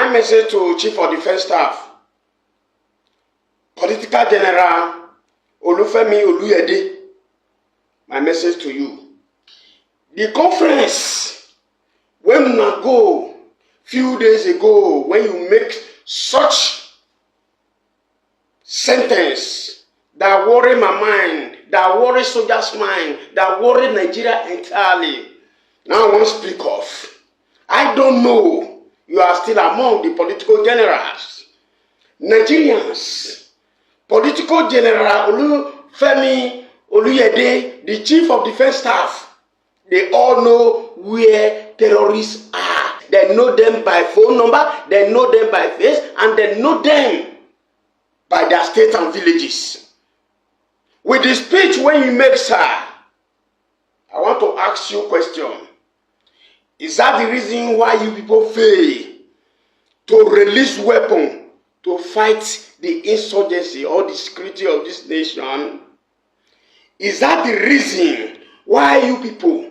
My message to Chief of Defense Staff, Political General Olufemi Oluyede, my message to you. The conference, when you go few days ago, when you make such sentence that worry my mind, that worry soldiers' mind, that worry Nigeria entirely, now I want to speak of. I don't know. You are still among the political generals. Nigerians, political general Olufemi Oluyede, the chief of defense staff, they all know where terrorists are. They know them by phone number, they know them by face, and they know them by their states and villages. With the speech when you make, sir, I want to ask you a question. Is that the reason why you people fail to release weapons to fight the insurgency or the security of this nation? Is that the reason why you people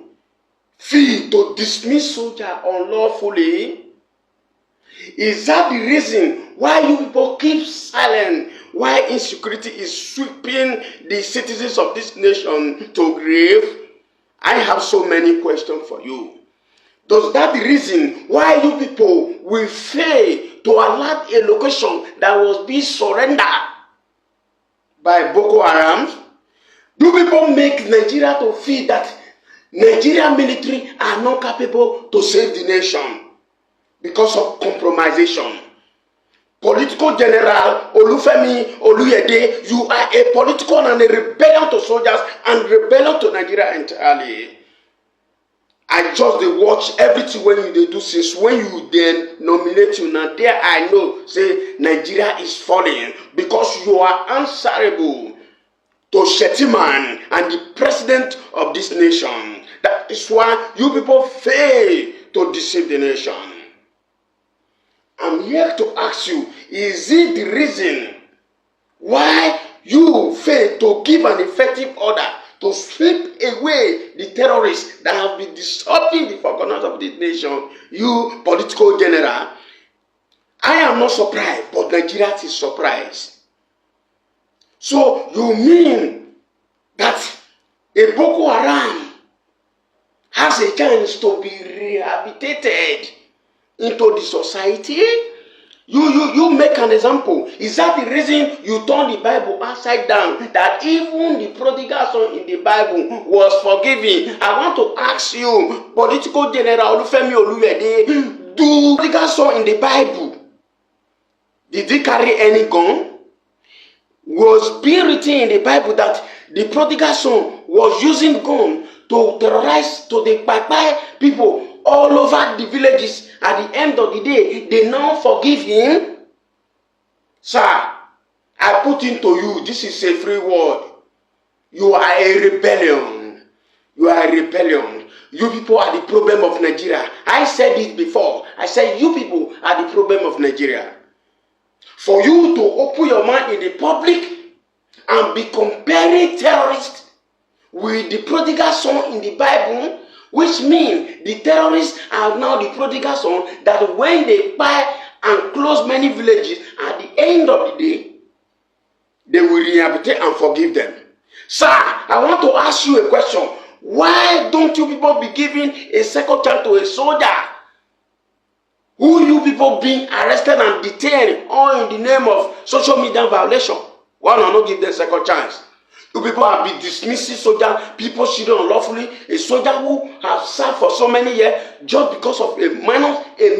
fail to dismiss soldiers unlawfully? Is that the reason why you people keep silent while insecurity is sweeping the citizens of this nation to grave? I have so many questions for you. Does that the reason why you people will fail to alert a location that was being surrendered by Boko Haram? Do people make Nigeria to feel that Nigerian military are not capable to save the nation because of compromisation? Political General Olufemi Oluyede, you are a political and a rebellion to soldiers and rebellion to Nigeria entirely. I just watch everything when you do since when you then nominate you. Now there I know say Nigeria is falling because you are answerable to Shetiman and the president of this nation. That is why you people fail to deceive the nation. I'm here to ask you, is it the reason why you fail to give an effective order to sweep away the terrorists that have been disturbing the governance of this nation? You, political general, I am not surprised, but Nigeria is surprised. So you mean that a Boko Haram has a chance to be rehabilitated into the society? You make an example. Is that the reason you turn the Bible upside down? That even the prodigal son in the Bible was forgiven. I want to ask you, political general Olufemi Oluyede, do prodigal son in the Bible, did he carry any gun? Was being written in the Bible that the prodigal son was using gun to terrorize to the Pai people all over the villages? At the end of the day, they now forgive him. Sir, I put into you, this is a free word. You are a rebellion. You are a rebellion. You people are the problem of Nigeria. I said it before. I said you people are the problem of Nigeria. For you to open your mouth in the public and be comparing terrorists with the prodigal son in the Bible, which means the terrorists are now the prodigal son, that when they buy and close many villages, at the end of the day, they will rehabilitate and forgive them. Sir, I want to ask you a question. Why don't you people be giving a second chance to a soldier who you people being arrested and detained all in the name of social media violation? Why not give them a second chance? You people have been dismissing soldiers, people shooting unlawfully, a soldier who has served for so many years just because of a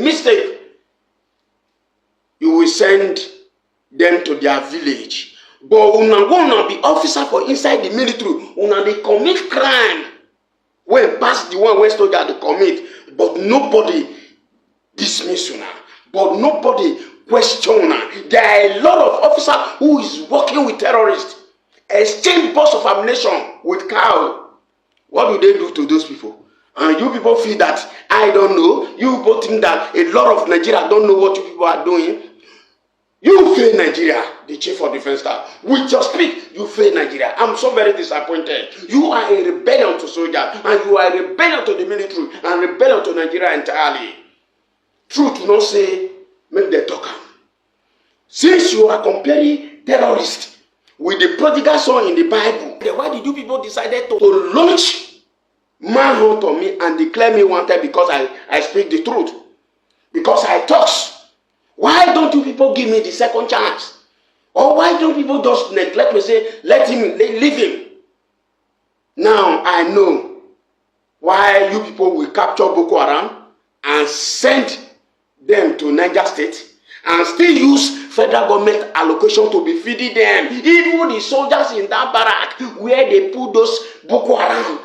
mistake. You will send them to their village. But una gonna be officer for inside the military. Una they commit crime when past the one where soldier to commit, but nobody dismiss una. But nobody question una. There are a lot of officers who is working with terrorists. Exchange box of ammunition with cow. What do they do to those people? And you people feel that I don't know. You people think that a lot of Nigeria don't know what you people are doing. You fail Nigeria, the chief of defense staff. With your speak, you fail Nigeria. I'm so very disappointed. You are a rebellion to soldiers, and you are a rebellion to the military, and rebellion to Nigeria entirely. Truth not say, make them talk am. Since you are comparing terrorists with the prodigal son in the Bible, then why did you people decided to launch manhunt on me and declare me wanted because I speak the truth? Because I talk. Why don't you people give me the second chance? Or why don't people just neglect me, say, let him, leave him? Now I know why you people will capture Boko Haram and send them to Niger State and still use federal government allocation to be feeding them. Even the soldiers in that barrack where they put those Boko Haram,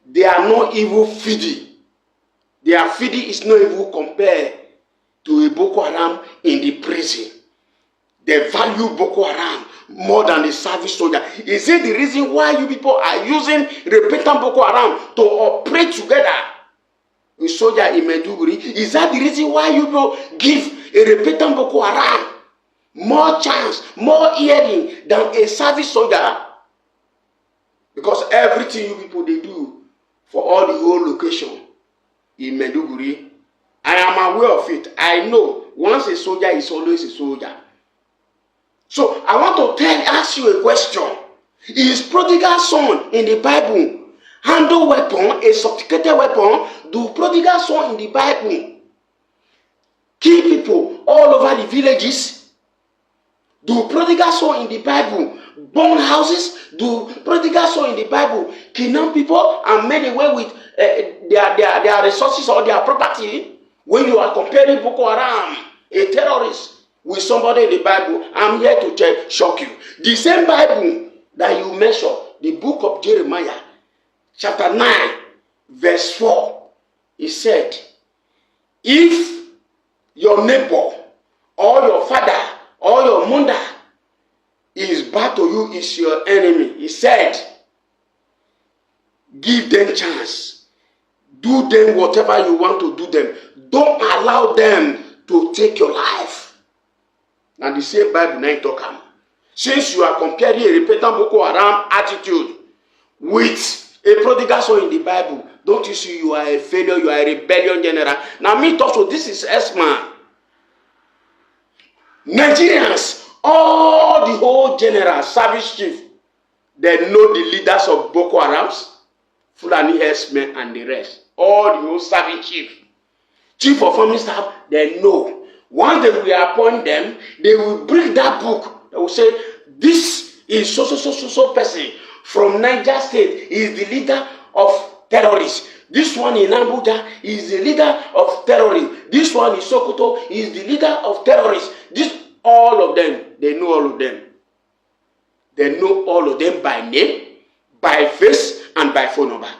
they are not even feeding. Their feeding is not even compared to a Boko Haram in the prison. They value Boko Haram more than the service soldier. Is it the reason why you people are using repentant Boko Haram to operate together with soldier in Maiduguri? Is that the reason why you people give a repentant Boko Haram more chance, more hearing than a service soldier? Because everything you people they do for all the whole location in Maiduguri, I am aware of it. I know once a soldier is always a soldier. So I want to ask you a question. Is prodigal son in the Bible handle weapon, a sophisticated weapon? Do prodigal son in the Bible kill people all over the villages? Do prodigal son in the Bible burn houses? Do prodigal son in the Bible kidnap people and made away with their resources or their property? When you are comparing Boko Haram, a terrorist, with somebody in the Bible, I'm here to shock you. The same Bible that you mentioned, the book of Jeremiah, chapter 9, verse 4, it said, if your neighbor or your father or your mother is bad to you, is your enemy, he said, give them chance. Do them whatever you want to do them. Don't allow them to take your life. Now the same Bible now talk am. Since you are comparing a repentant Boko Haram attitude with a prodigal son in the Bible, don't you see you are a failure, you are a rebellion general? Now me talk so this is S-man. Nigerians, all the whole general, service chief, they know the leaders of Boko Harams, Fulani S-men and the rest. All the whole service chief of army staff, they know. Once they will appoint them, they will bring that book. They will say, this is so person from Niger State. He is the leader of terrorists. This one in Abuja is the leader of terrorists. This one in Sokoto is the leader of terrorists. All of them, they know all of them. They know all of them by name, by face, and by phone number.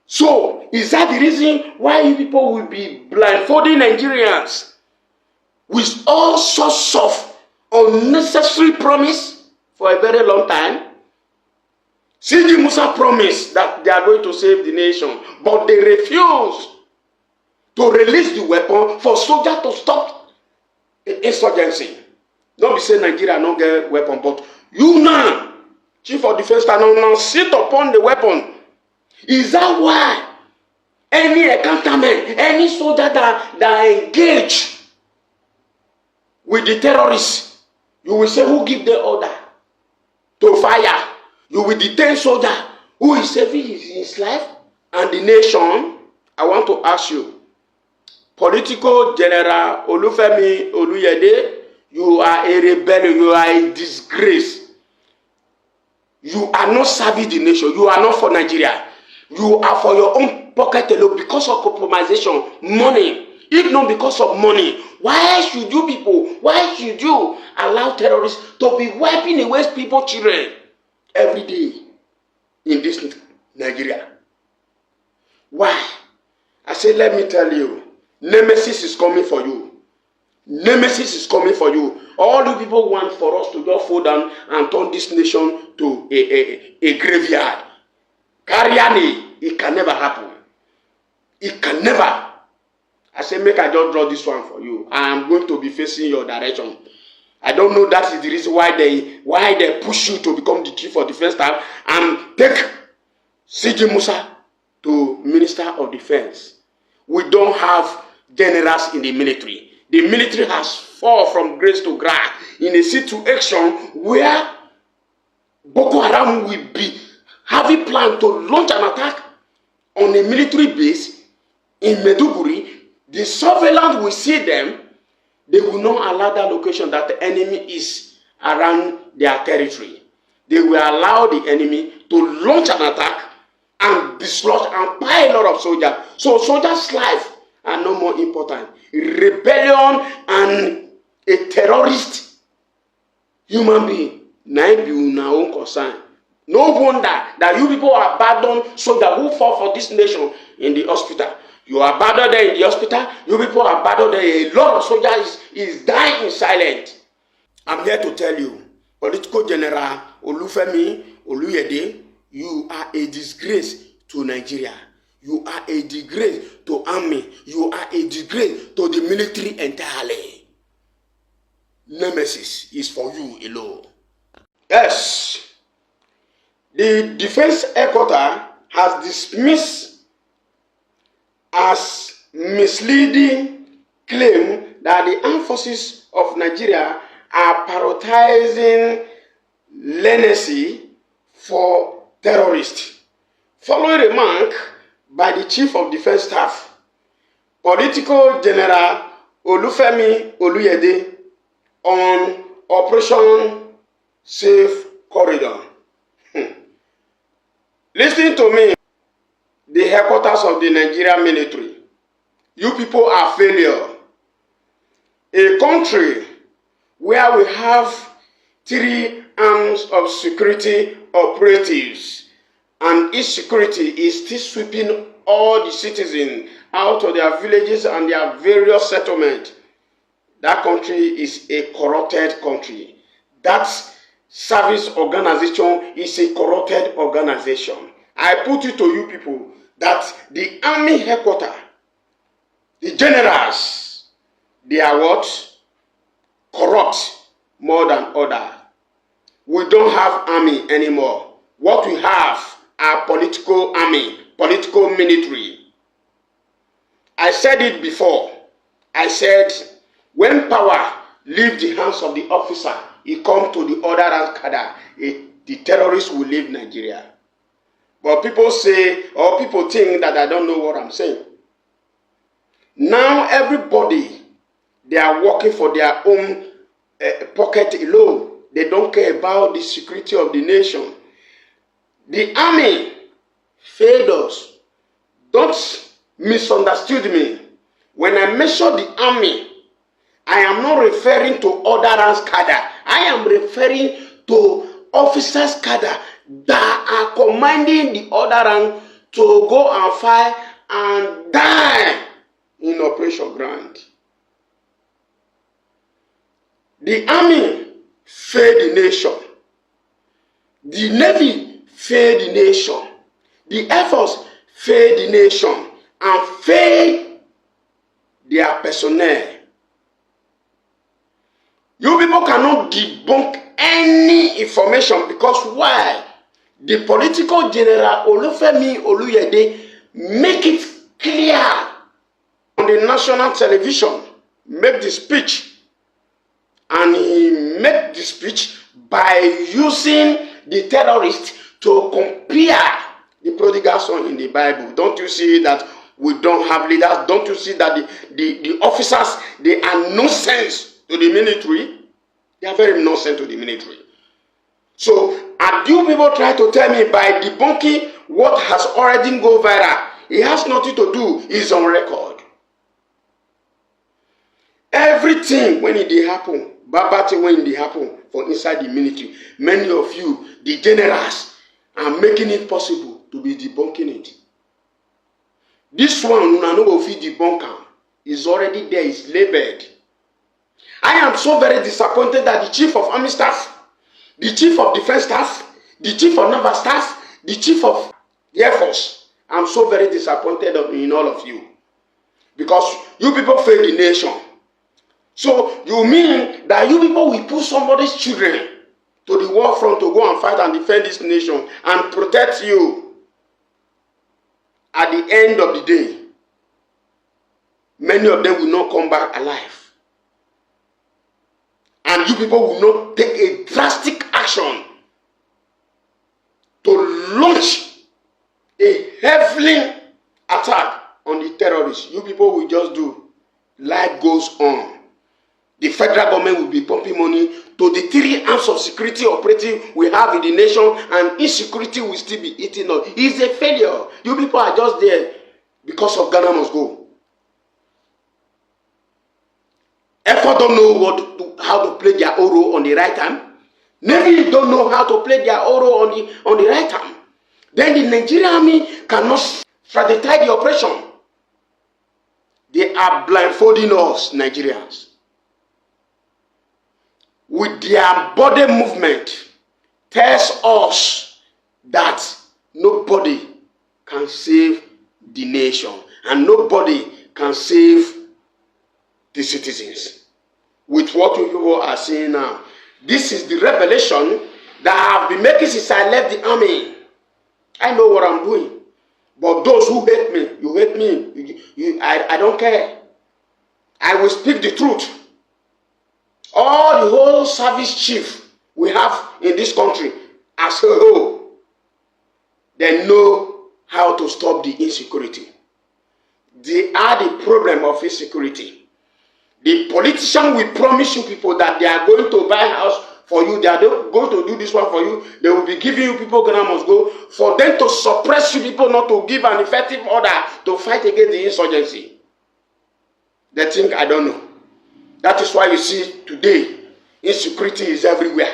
So, is that the reason why you people will be blindfolding Nigerians with all sorts of unnecessary promise for a very long time? Sidi Musa promised that they are going to save the nation, but they refused to release the weapon for soldiers to stop insurgency. Don't be saying Nigeria don't get weapon, but you now, Chief of Defense, now sit upon the weapon. Is that why any encampment, any soldier that engage with the terrorists, you will say who give the order to fire? You will detain soldier who is saving his life and the nation. I want to ask you, Political General Olufemi Oluyede, you are a rebel, you are a disgrace. You are not serving the nation, you are not for Nigeria. You are for your own pocket alone because of compromisation, money. If not because of money, why should you allow terrorists to be wiping away people's children every day in this Nigeria? Why? I say, let me tell you, Nemesis is coming for you. Nemesis is coming for you. All the people want for us to just fall down and turn this nation to a graveyard. Kariani, it can never happen. It can never. I say, make I just draw this one for you. I am going to be facing your direction. I don't know that is the reason why they push you to become the Chief of Defense Staff and take CG Musa to Minister of Defense. We don't have generals in the military. The military has fallen from grace to grace in a situation where Boko Haram will be having plan to launch an attack on a military base in Maiduguri. The surveillance will see them. They will not allow that location that the enemy is around their territory. They will allow the enemy to launch an attack and dislodge and buy a lot of soldiers. So soldiers' life are no more important. Rebellion and a terrorist human being, now be una own concern. No wonder that you people abandon soldiers who fought for this nation in the hospital. You abandon them in the hospital. You people abandon them. A lot of soldiers is dying in silence. I'm here to tell you, Political General Olufemi Oluyede, you are a disgrace to Nigeria. You are a disgrace to army. You are a disgrace to the military entirely. Nemesis is for you alone. Yes, the defense headquarters has dismissed as misleading claim that the armed forces of Nigeria are prioritizing leniency for terrorists. Following remark by the Chief of Defense Staff, Political General Olufemi Oluyede, on Operation Safe Corridor. Listen to me, the headquarters of the Nigerian military. You people are failure. A country where we have 3 arms of security operatives, and each security is still sweeping all the citizens out of their villages and their various settlements. That country is a corrupted country. That service organization is a corrupted organization. I put it to you people that the army headquarters, the generals, they are what? Corrupt more than others. We don't have army anymore. What we have are political army, political military. I said it before. I said, when power leaves the hands of the officer, it comes to the other rank cadre. The terrorists will leave Nigeria. But people say, or people think that I don't know what I'm saying. Now everybody, they are working for their own pocket alone. They don't care about the security of the nation. The army failed us. Don't misunderstand me. When I mention the army, I am not referring to other ranks cadre. I am referring to officers cadre that are commanding the other rank to go and fight and die in Operation Ground. The army failed the nation. The navy failed the nation. The air force failed the nation and failed their personnel. You people cannot debunk any information because why? The political general Olufemi Oluyede make it clear on the national television, make the speech, and he made the speech by using the terrorists to compare the prodigal son in the Bible. Don't you see that we don't have leaders? Don't you see that the officers, they are nonsense to the military? They are very nonsense to the military. So, and you people try to tell me by debunking what has already gone viral, it has nothing to do, it's on record. Everything when it happen, bad thing when it happen for inside the military, many of you, the generals, are making it possible to be debunking it. This one, una no go fit debunk am, is already there, it's labeled. I am so very disappointed that the Chief of Army Staff, the Chief of Defense Staff, the Chief of Naval Staff, the Chief of the Air Force, I'm so very disappointed in all of you. Because you people fail the nation. So you mean that you people will put somebody's children to the war front to go and fight and defend this nation and protect you. At the end of the day, many of them will not come back alive. you people will not take a drastic action to launch a heavy attack on the terrorists, you people will just do. Life goes on. The federal government will be pumping money to the 3 arms of security operating we have in the nation, and insecurity will still be eating up. It's a failure. You people are just there because of Ghana must go. EFO don't know how to play their own role on the right time. Navy don't know how to play their own role on the right time. Then the Nigerian army cannot strategize the operation. They are blindfolding us, Nigerians, with their body movement. Tells us that nobody can save the nation and nobody can save the citizens. With what we people are seeing now, this is the revelation that I have been making since I left the army. I know what I'm doing. But those who hate me, you hate me. I don't care. I will speak the truth. All the whole service chief we have in this country as a whole, they know how to stop the insecurity. They are the problem of insecurity. The politician will promise you people that they are going to buy a house for you, they are going to do this one for you, they will be giving you people Ghana must go, for them to suppress you people not to give an effective order to fight against the insurgency. They think I don't know. That is why you see today, insecurity is everywhere.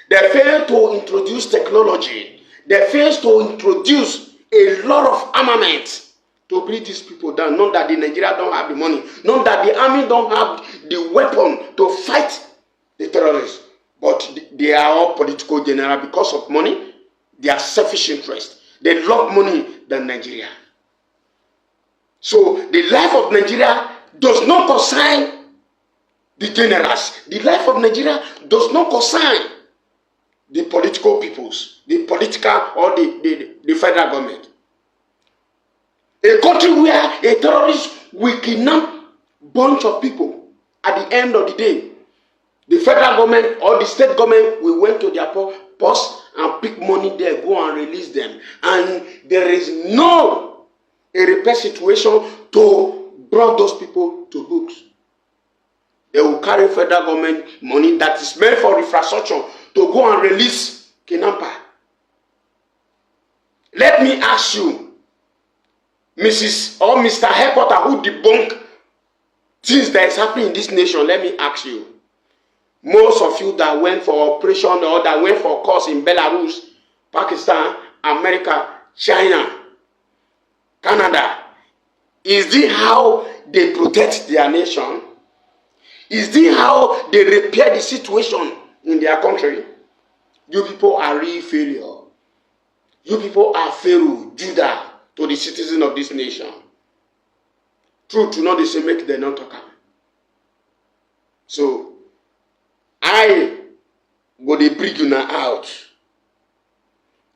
They fail to introduce technology. They fail to introduce a lot of armament to bring these people down. Not that the Nigeria don't have the money. Not that the army don't have the weapon to fight the terrorists. But they are all political general because of money. They are selfish interest. They love money than Nigeria. So the life of Nigeria does not concern the generals. The life of Nigeria does not concern the political peoples, the political or the federal government. A country where a terrorist will kidnap bunch of people at the end of the day, the federal government or the state government will went to their post and pick money there, go and release them. And there is no a repair situation to bring those people to books. They will carry federal government money that is meant for infrastructure to go and release kidnapper. Let me ask you, Mrs. or Mr. Headquarter, who debunk things that is happening in this nation, let me ask you. Most of you that went for operation or that went for course in Belarus, Pakistan, America, China, Canada, is this how they protect their nation? Is this how they repair the situation in their country? You people are real failure. You people are Pharaoh, Judah, to the citizens of this nation. Truth to not the same make them not talk. So I go dey bring you now out.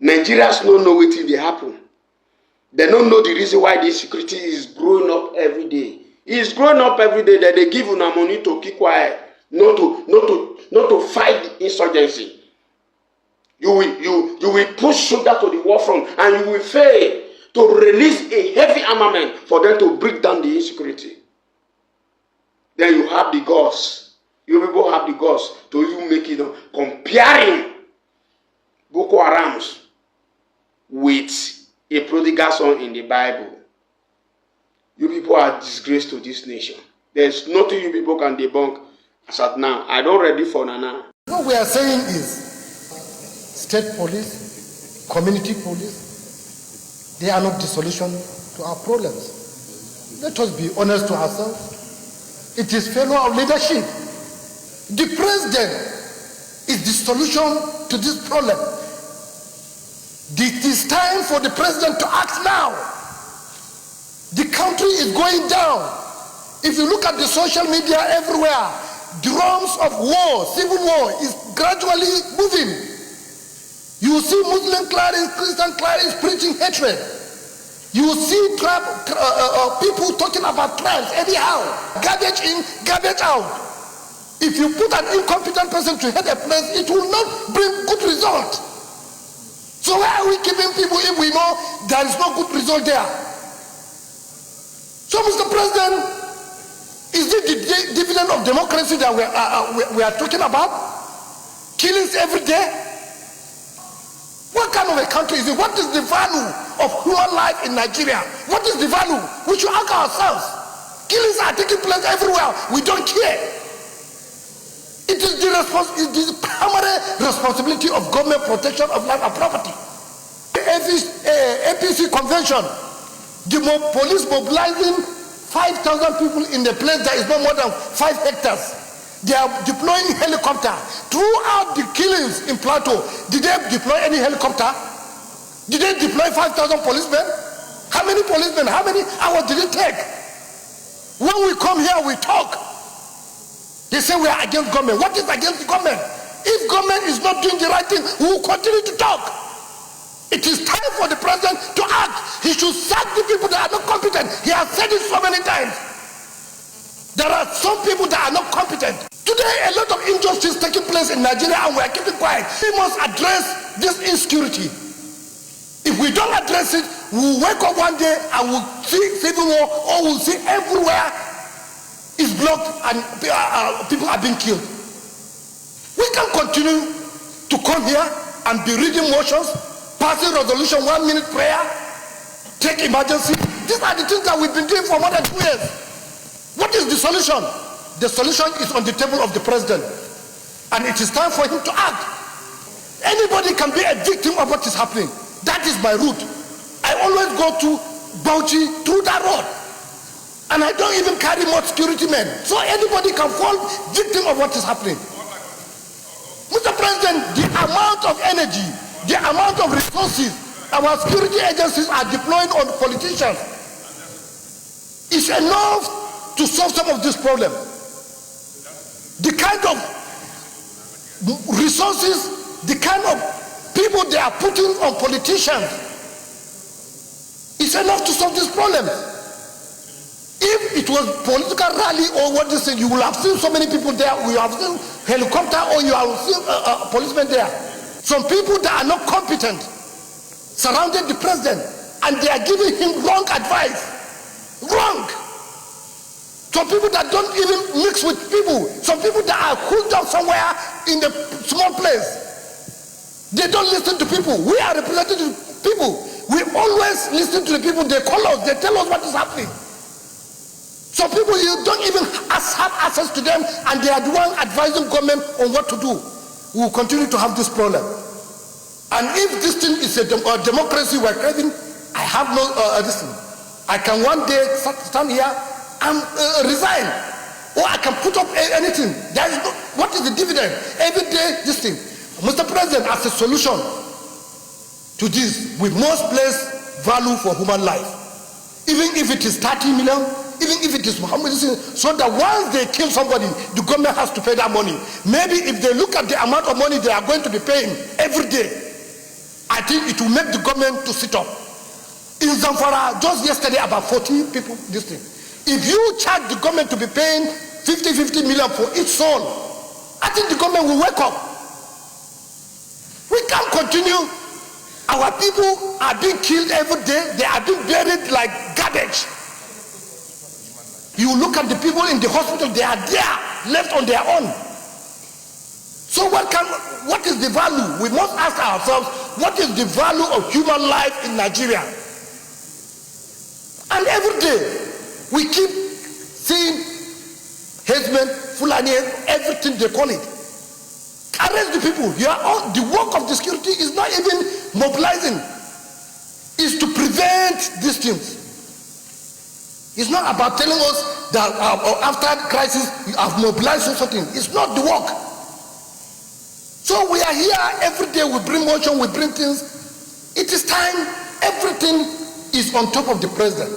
Nigerians don't know what they happen. They don't know the reason why this security is growing up every day. It is growing up every day that they give you money to keep quiet, not to fight the insurgency. You will push shoulder to the war front and you will fail to release a heavy armament for them to break down the insecurity. Then you have the guts. You people have the guts to even make it comparing Boko Harams with a prodigal son in the Bible. You people are disgrace to this nation. There's nothing you people can debunk as at now. I don't ready for Nana. What we are saying is state police, community police, they are not the solution to our problems. Let us be honest to ourselves. It is failure of leadership. The president is the solution to this problem. It is time for the president to act now. The country is going down. If you look at the social media everywhere, drums of war, civil war is gradually moving. You see Muslim clerics, Christian clerics preaching hatred. You see people talking about tribes anyhow. Garbage in, garbage out. If you put an incompetent person to head a place, it will not bring good result. So why are we keeping people if we know there is no good result there? So, Mr. President, is it the dividend of democracy that we are talking about? Killings every day? What kind of a country is it? What is the value of human life in Nigeria? What is the value? We should ask ourselves. Killings are taking place everywhere. We don't care. It is the primary responsibility of government protection of life and property. The APC convention, the police mobilizing 5,000 people in a place that is no more than 5 hectares. They are deploying helicopter. Throughout the killings in Plateau, did they deploy any helicopter? Did they deploy 5,000 policemen? How many policemen? How many hours did it take? When we come here, we talk. They say we are against government. What is against the government? If government is not doing the right thing, we will continue to talk. It is time for the president to act. He should sack the people that are not competent. He has said it so many times. There are some people that are not competent. Today, a lot of injustice taking place in Nigeria and we are keeping quiet. We must address this insecurity. If we don't address it, we'll wake up one day and we'll see civil war, or we'll see everywhere is blocked and people are being killed. We can continue to come here and be reading motions, passing resolution, 1 minute prayer, take emergency. These are the things that we've been doing for more than 2 years. What is the solution? The solution is on the table of the president, and it is time for him to act. Anybody can be a victim of what is happening. That is my route. I always go to Bauchi through that road, and I don't even carry more security men. So anybody can fall victim of what is happening. Mr. President, the amount of energy, the amount of resources our security agencies are deploying on politicians is enough to solve some of this problem. The kind of resources, the kind of people they are putting on politicians is enough to solve this problem. If it was political rally or what they say, you will have seen so many people there. You have seen helicopter, or you have seen policemen there. Some people that are not competent surrounded the president, and they are giving him wrong advice. Wrong. Some people that don't even mix with people. Some people that are hooked up somewhere in a small place. They don't listen to people. We are representing people. We always listen to the people. They call us. They tell us what is happening. Some people, you don't even have access to them, and they are the one advising government on what to do. We will continue to have this problem. And if this thing is a democracy we're craving, I have no this thing. I can one day stand here and resign, or I can put up anything. There is no, what is the dividend? Every day this thing. Mr. President, as a solution to this, we must place value for human life. Even if it is 30 million, even if it is Muhammad, so that once they kill somebody, the government has to pay that money. Maybe if they look at the amount of money they are going to be paying every day, I think it will make the government to sit up. In Zamfara, just yesterday, about 40 people, this thing. If you charge the government to be paying 50 million for each soul, I think the government will wake up. We can't continue. Our people are being killed every day. They are being buried like garbage. You look at the people in the hospital, they are there, left on their own. So what is the value? We must ask ourselves, what is the value of human life in Nigeria? And every day, we keep seeing headsmen, Fulani, everything they call it. Arrest the people. The work of the security is not even mobilizing. It's to prevent these things. It's not about telling us that after crisis you have mobilized something. It's not the work. So we are here every day. We bring motion, we bring things. It is time. Everything is on top of the president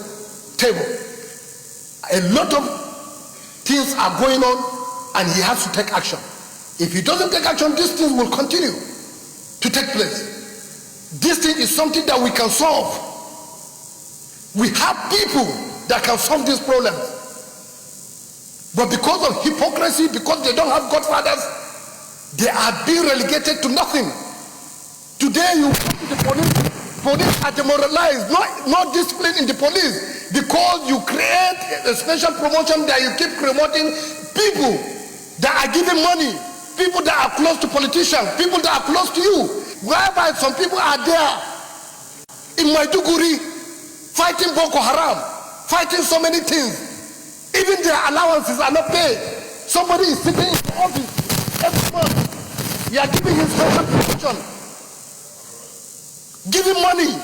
table. A lot of things are going on, and he has to take action. If he doesn't take action, these things will continue to take place. This thing is something that we can solve. We have people that can solve these problems. But because of hypocrisy, because they don't have godfathers, they are being relegated to nothing. Today you come to the police are demoralized, no discipline in the police, because you create a special promotion that you keep promoting people that are giving money, people that are close to politicians, people that are close to you. Whereby some people are there in Maiduguri fighting Boko Haram, fighting so many things. Even their allowances are not paid. Somebody is sitting in the office every month. You are giving him special promotion, giving money.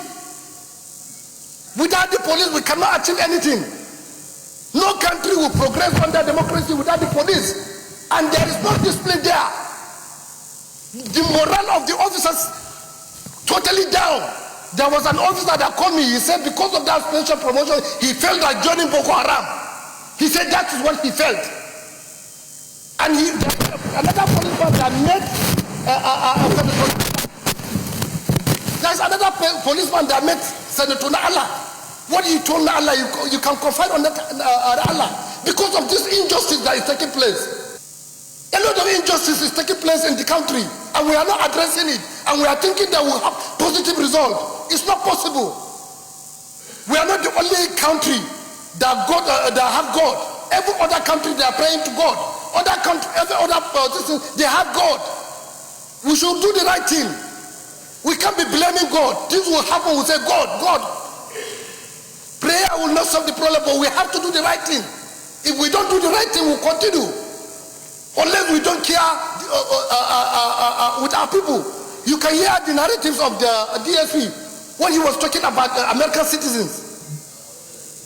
Without the police, we cannot achieve anything. No country will progress under democracy without the police. And there is no discipline there. The morale of the officers totally down. There was an officer that called me. He said because of that special promotion, he felt like joining Boko Haram. He said that is what he felt. And another policeman that met there's another policeman that met Senator Allah. What he told Allah, you can confide on that Allah. Because of this injustice that is taking place. A lot of injustice is taking place in the country, and we are not addressing it, and we are thinking that we'll have positive result. It's not possible. We are not the only country that have God. Every other country they are praying to God. Other country, every other politician, they have God. We should do the right thing. We can't be blaming God. This will happen. We say, God. Prayer will not solve the problem, but we have to do the right thing. If we don't do the right thing, we'll continue. Unless we don't care with our people. You can hear the narratives of the DSP when he was talking about American citizens.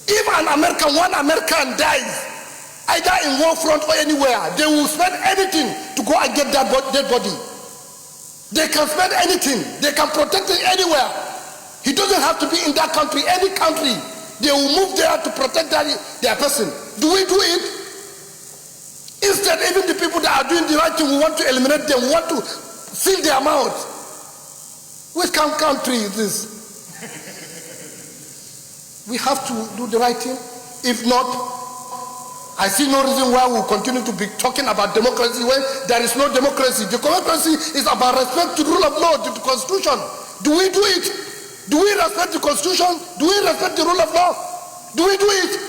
If one American dies, either in war front or anywhere, they will spend anything to go and get that dead body. They can spend anything. They can protect it anywhere. He doesn't have to be in that country, any country. They will move there to protect their person. Do we do it? Instead, even the people that are doing the right thing, we want to eliminate them. We want to seal their mouths. Which country is this? We have to do the right thing. If not, I see no reason why we'll continue to be talking about democracy when there is no democracy. The democracy is about respect to the rule of law, to the constitution. Do we do it? Do we respect the constitution? Do we respect the rule of law? Do we do it?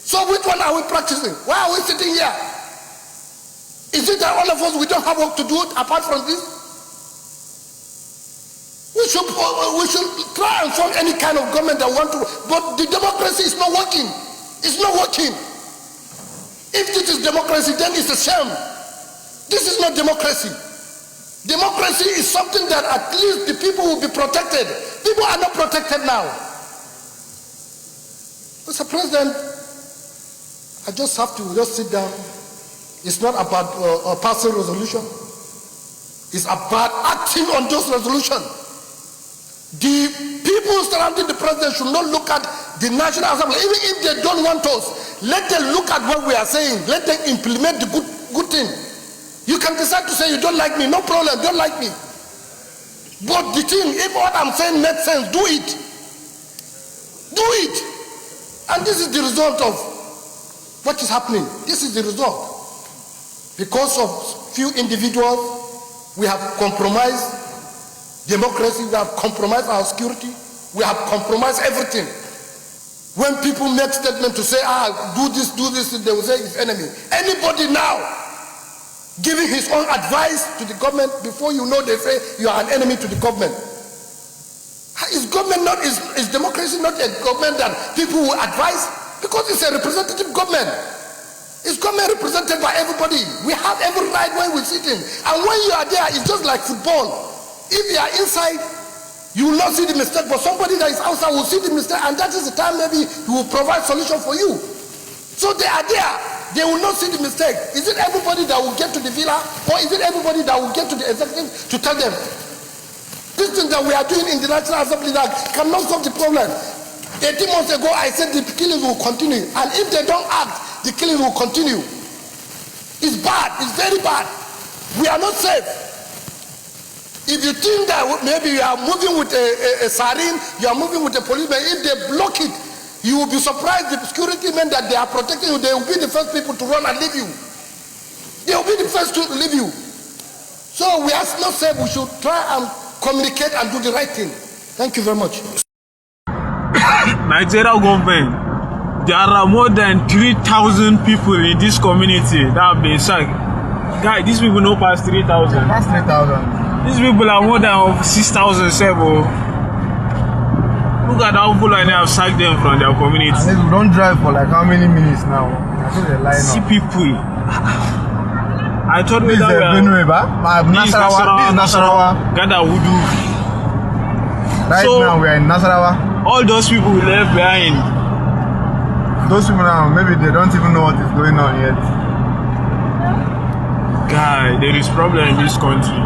So which one are we practicing? Why are we sitting here? Is it that all of us, we don't have work to do apart from this? We should try and form any kind of government that want to, but the democracy is not working. It's not working. If this is democracy, then it's a shame. This is not democracy. Democracy is something that at least the people will be protected. People are not protected now. Mr. President, I just have to sit down. It's not about passing resolution. It's about acting on those resolutions. The people surrounding the president should not look at the National Assembly. Even if they don't want us, let them look at what we are saying. Let them implement the good thing. You can decide to say you don't like me. No problem, don't like me. But the thing, if what I'm saying makes sense, do it. Do it. And this is the result of what is happening. This is the result. Because of few individuals, we have compromised democracy, we have compromised our security, we have compromised everything. When people make statements to say, do this, they will say it's enemy. Anybody now giving his own advice to the government, before you know they say you are an enemy to the government. Is democracy not a government that people will advise? Because it's a representative government. It's government represented by everybody. We have every right when we sit in. And when you are there, it's just like football. If you are inside, you will not see the mistake, but somebody that is outside will see the mistake, and that is the time maybe he will provide solution for you. So they are there. They will not see the mistake. Is it everybody that will get to the villa, or is it everybody that will get to the executive to tell them this thing that we are doing in the National Assembly that cannot solve the problem? 18 months ago, I said the killings will continue, and if they don't act, the killing will continue. It's bad. It's very bad. We are not safe. If you think that maybe you are moving with a sarin, you are moving with a policeman, if they block it, You will be surprised the security men that they are protecting you, they will be the first people to run and leave you. They will be the first to leave you. So we have not said we should try and communicate and do the right thing. Thank you very much. Nigeria government, there are more than 3,000 people in this community that have been sacked. Guys, these people no pass 3,000. Pass 3,000. These people are more than 6,000 several. Look at how people have sacked them from their community. And we don't drive for like how many minutes now? I think they line See up. people. I thought This is Benue, this is Nasarawa. Gada Wudu. Right So- now we are in Nasarawa. All those people we left behind. Those people now, maybe they don't even know what is going on yet. Guy, there is problem in this country.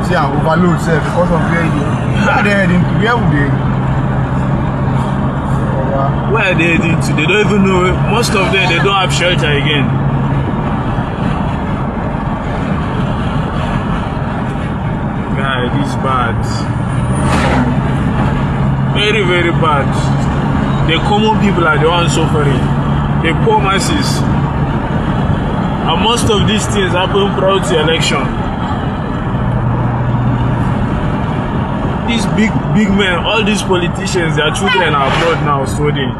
See, I'm overload, sir, because of where are they heading to? Where would they? Where are they heading to? They don't even know. Most of them, they don't have shelter again. Guy, this is bad. Very, very bad. The common people are the ones suffering. The poor masses. And most of these things happen prior to election. These big men, all these politicians, their children are abroad now studying.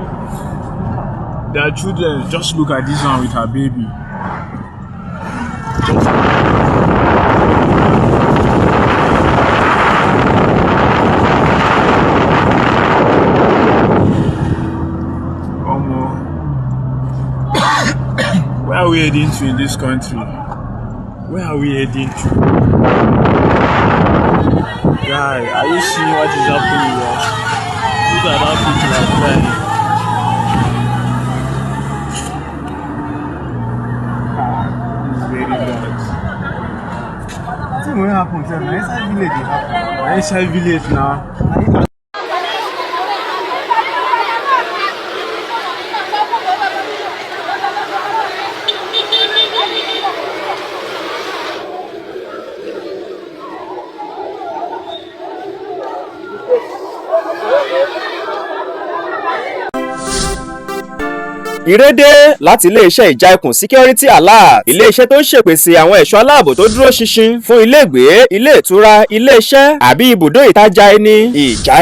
Their children, just look at this one with her baby. Where are we heading to in this country? Where are we heading to? Guy, are you seeing what is happening here? Look at how people are crying. It's very bad. See what happened, sir. Now inside village it happened. Inside village now. Ìrédé láti iléeṣẹ́ ìjà ikùn security alert, iléeṣẹ́ tó ń ṣèpèsè àwọn ẹ̀ṣọ́ aláàbò tó dúró ṣinṣin fún ilégbèé, ilé ìtura, iléeṣẹ́ àbí ibùdó ìtajà ẹni. Ìjà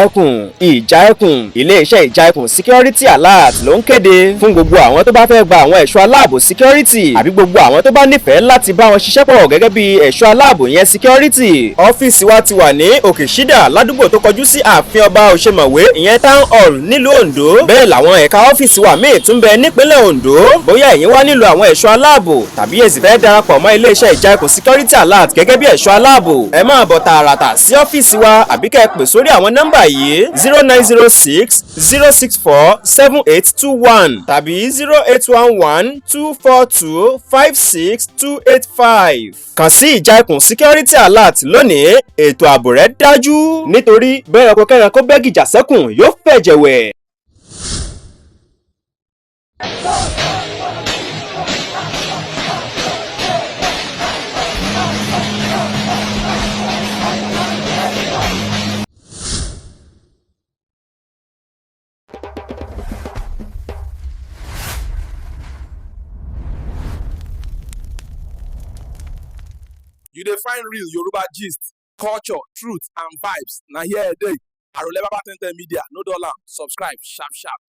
ikùn iléeṣẹ́ ìjà ikùn security alert ló ń kéde fún gbogbo àwọn tó bá fẹ́ gba àwọn ẹ̀ṣọ́ aláàbò security àbí gbogbo àwọn tó bá nífẹ̀ẹ́ láti bá wọn ṣiṣẹ́ pọ̀ gẹ́gẹ́ bí ẹ̀ṣọ́ aláàbò yẹn security. Ọ́fíìsì wa ti wà ní Òkè Ṣídà ládùúgbò tó kọjú sí ààfin ọba Òṣèmọ̀wé ìyẹn town hall nílùú Oǹdó. Bẹ́ẹ̀ làwọn ẹ̀ka ọ́fíìsì wa míì tún bẹ nípínlẹ̀ Oǹdó. Bóyá ẹ̀yin wá nílò àwọn ẹ̀ṣọ́ aláàbò tàbí ẹ sì fẹ́ darapọ̀ mọ́ iléeṣẹ́ ìjà ikùn security alert gẹ́gẹ́ bí ẹ̀ṣọ́ aláàbò, ẹ máa bọ̀ tààràtà sí ọ́fíìsì wa àbí kẹ́ ẹ pè sórí àwọn nọ́mbà yìí 0906 064 7821 tàbí 0811 242 56285. Kàn sí ìjà ikùn security alert lónìí, ètò ààbò rẹ̀ dájú nítorí bẹ́ẹ̀ ọkọ̀ kẹ́ran kó bẹ́gìjà sẹ́kùn yóò fẹ̀jẹ̀wẹ̀. You dey find real Yoruba gist, culture, truth and vibes na here e dey. Arole Baba 10 Media, no dollar, subscribe sharp sharp.